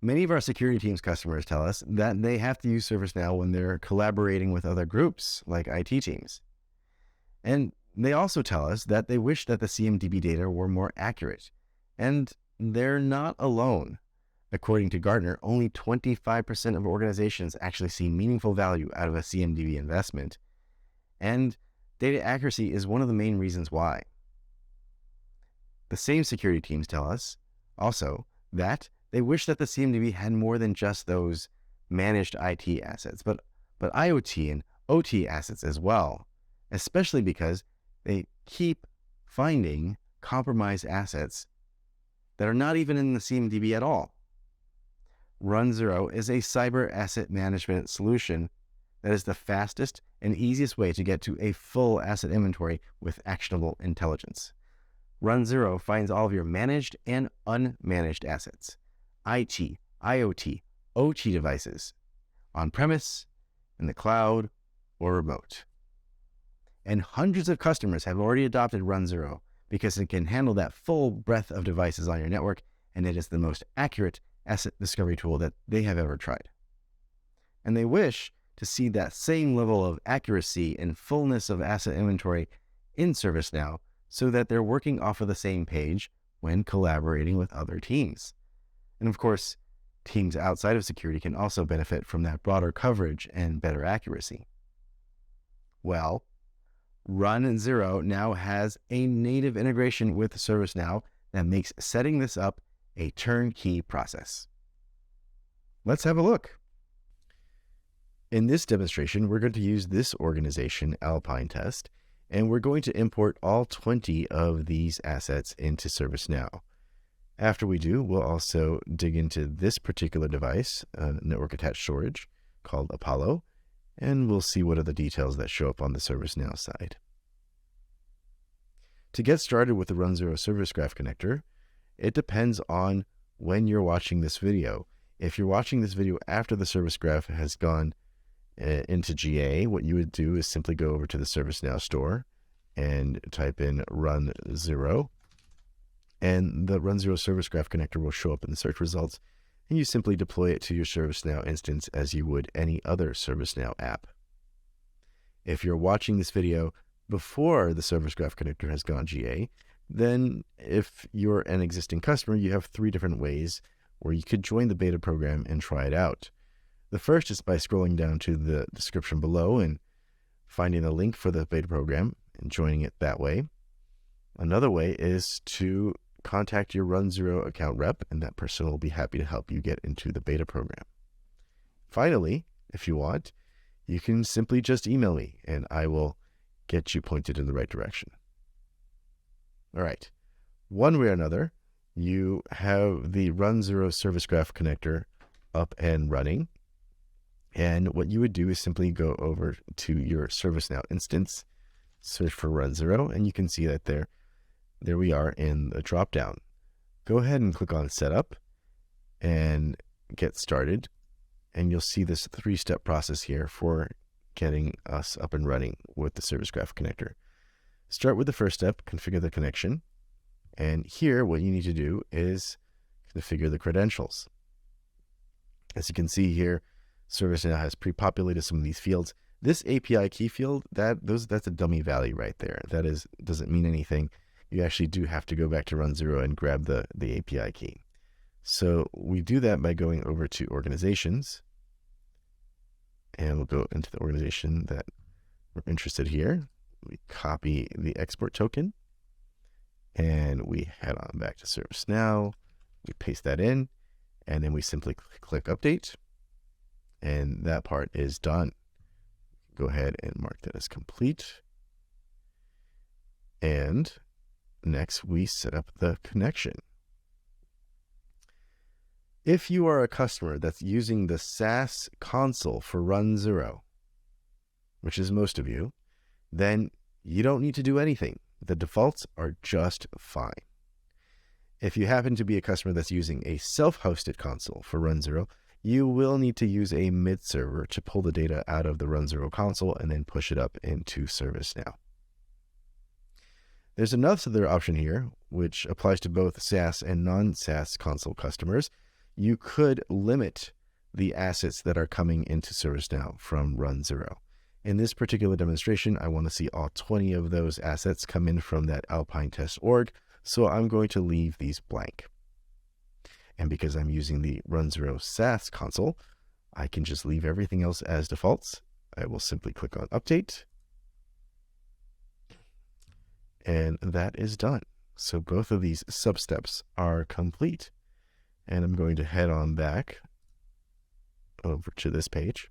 Many of our security teams customers tell us that they have to use ServiceNow when they're collaborating with other groups like IT teams. And they also tell us that they wish that the CMDB data were more accurate. And they're not alone. According to Gartner, only 25% of organizations actually see meaningful value out of a CMDB investment. And data accuracy is one of the main reasons why. The same security teams tell us also that they wish that the CMDB had more than just those managed IT assets, but IoT and OT assets as well, especially because they keep finding compromised assets that are not even in the CMDB at all. runZero is a cyber asset management solution that is the fastest and easiest way to get to a full asset inventory with actionable intelligence. runZero finds all of your managed and unmanaged assets, IT, IoT, OT devices, on-premise, in the cloud, or remote. And hundreds of customers have already adopted runZero because it can handle that full breadth of devices on your network, and it is the most accurate asset discovery tool that they have ever tried. And they wish to see that same level of accuracy and fullness of asset inventory in ServiceNow so that they're working off of the same page when collaborating with other teams. And of course, teams outside of security can also benefit from that broader coverage and better accuracy. Well, runZero now has a native integration with ServiceNow that makes setting this up a turnkey process. Let's have a look. In this demonstration, we're going to use this organization, Alpine Test, and we're going to import all 20 of these assets into ServiceNow. After we do, we'll also dig into this particular device, network attached storage, called Apollo, and we'll see what are the details that show up on the ServiceNow side. To get started with the runZero Service Graph Connector, it depends on when you're watching this video. If you're watching this video after the Service Graph has gone into GA, what you would do is simply go over to the ServiceNow store and type in runZero, and the runZero Service Graph Connector will show up in the search results, and you simply deploy it to your ServiceNow instance as you would any other ServiceNow app. If you're watching this video before the Service Graph Connector has gone GA, then if you're an existing customer, you have 3 different ways where you could join the beta program and try it out. The first is by scrolling down to the description below and finding the link for the beta program and joining it that way. Another way is to contact your runZero account rep, and that person will be happy to help you get into the beta program. Finally, if you want, you can simply just email me and I will get you pointed in the right direction. All right. One way or another, you have the runZero Service Graph Connector up and running. And what you would do is simply go over to your ServiceNow instance, search for runZero, and you can see that there we are in the dropdown. Go ahead and click on Setup and get started. And you'll see this 3-step process here for getting us up and running with the Service Graph Connector. Start with the first step, configure the connection. And here, what you need to do is configure the credentials. As you can see here, ServiceNow has pre-populated some of these fields. This API key field, that's a dummy value right there. That doesn't mean anything. You actually do have to go back to runZero and grab the API key. So we do that by going over to organizations, and we'll go into the organization that we're interested here. We copy the export token, and we head on back to ServiceNow. We paste that in, and then we simply click Update, and that part is done. Go ahead and mark that as complete. And next, we set up the connection. If you are a customer that's using the SaaS console for runZero, which is most of you, then you don't need to do anything. The defaults are just fine. If you happen to be a customer that's using a self-hosted console for runZero, you will need to use a mid server to pull the data out of the runZero console and then push it up into ServiceNow. There's another option here, which applies to both SaaS and non-SaaS console customers. you could limit the assets that are coming into ServiceNow from runZero. In this particular demonstration, I want to see all 20 of those assets come in from that Alpine test org, so I'm going to leave these blank. And because I'm using the runZero SaaS console, I can just leave everything else as defaults. I will simply click on Update, and that is done. So both of these sub-steps are complete. And I'm going to head on back over to this page.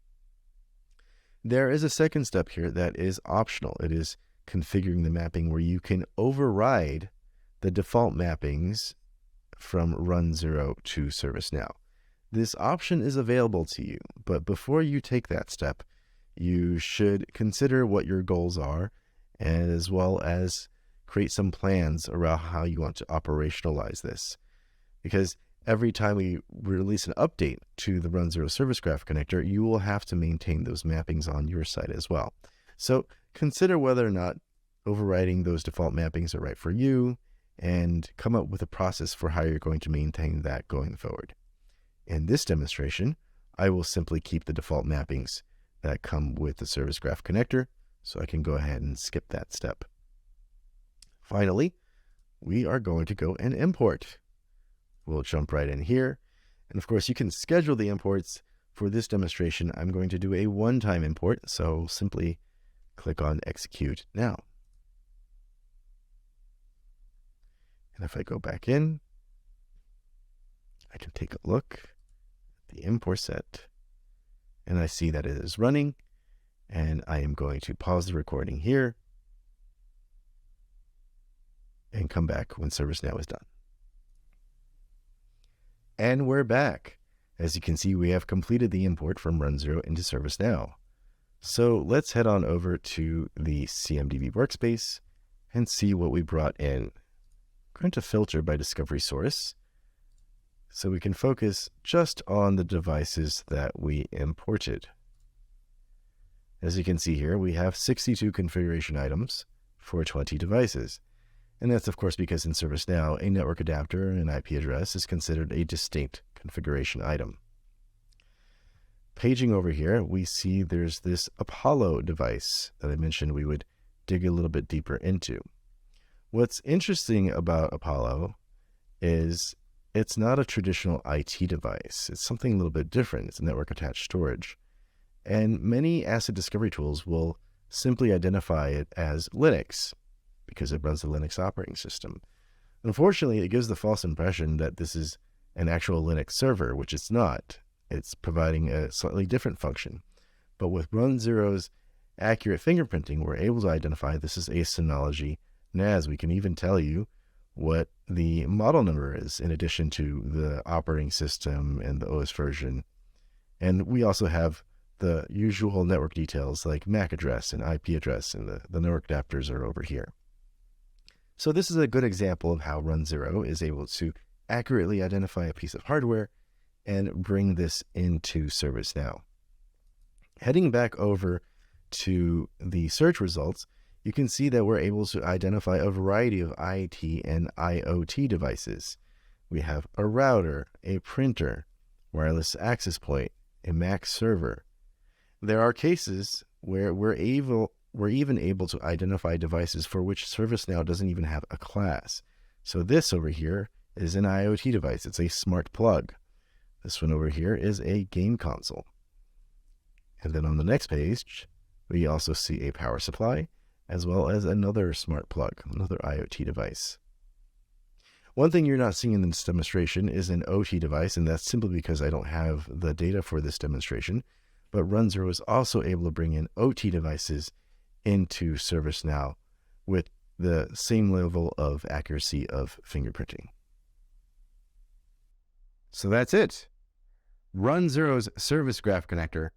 There is a second step here that is optional. It is configuring the mapping where you can override the default mappings from runZero to ServiceNow. This option is available to you, but before you take that step, you should consider what your goals are, and as well as create some plans around how you want to operationalize this. Because every time we release an update to the runZero Service Graph connector, you will have to maintain those mappings on your side as well. So consider whether or not overriding those default mappings are right for you, and come up with a process for how you're going to maintain that going forward. In this demonstration, I will simply keep the default mappings that come with the Service Graph connector, so I can go ahead and skip that step. Finally, we are going to go and import. We'll jump right in here. And of course, you can schedule the imports. For this demonstration, I'm going to do a one-time import, so simply click on Execute Now. And if I go back in, I can take a look at the import set, and I see that it is running, and I am going to pause the recording here and come back when ServiceNow is done. And we're back. As you can see, we have completed the import from runZero into ServiceNow. So let's head on over to the CMDB workspace and see what we brought in. I'm going to filter by discovery source so we can focus just on the devices that we imported. As you can see here, we have 62 configuration items for 20 devices. And that's, of course, because in ServiceNow, a network adapter and IP address is considered a distinct configuration item. Paging over here, we see there's this Apollo device that I mentioned we would dig a little bit deeper into. What's interesting about Apollo is it's not a traditional IT device. It's something a little bit different. It's a network-attached storage. And many asset discovery tools will simply identify it as Linux, because it runs the Linux operating system. Unfortunately, it gives the false impression that this is an actual Linux server, which it's not. It's providing a slightly different function. But with runZero's accurate fingerprinting, we're able to identify this is a Synology NAS. We can even tell you what the model number is, in addition to the operating system and the OS version. And we also have the usual network details like MAC address and IP address, and the network adapters are over here. So this is a good example of how runZero is able to accurately identify a piece of hardware and bring this into ServiceNow. Heading back over to the search results, you can see that we're able to identify a variety of IT and IoT devices. We have a router, a printer, wireless access point, a Mac server. There are cases where we're even able to identify devices for which ServiceNow doesn't even have a class. So this over here is an IoT device. It's a smart plug. This one over here is a game console. And then on the next page, we also see a power supply, as well as another smart plug, another IoT device. One thing you're not seeing in this demonstration is an OT device, and that's simply because I don't have the data for this demonstration. But runZero is also able to bring in OT devices into ServiceNow with the same level of accuracy of fingerprinting. So that's it. runZero's Service Graph connector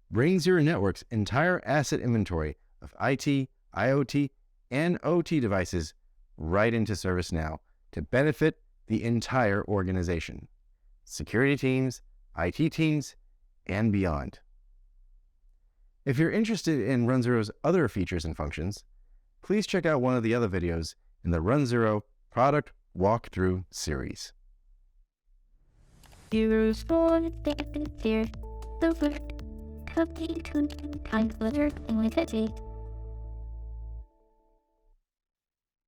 brings your network's entire asset inventory of IT, IoT, and OT devices right into ServiceNow to benefit the entire organization, security teams, IT teams, and beyond. If you're interested in runZero's other features and functions, please check out one of the other videos in the runZero Product Walkthrough series. Heroes born there, the word cookie to time glitter and with a date.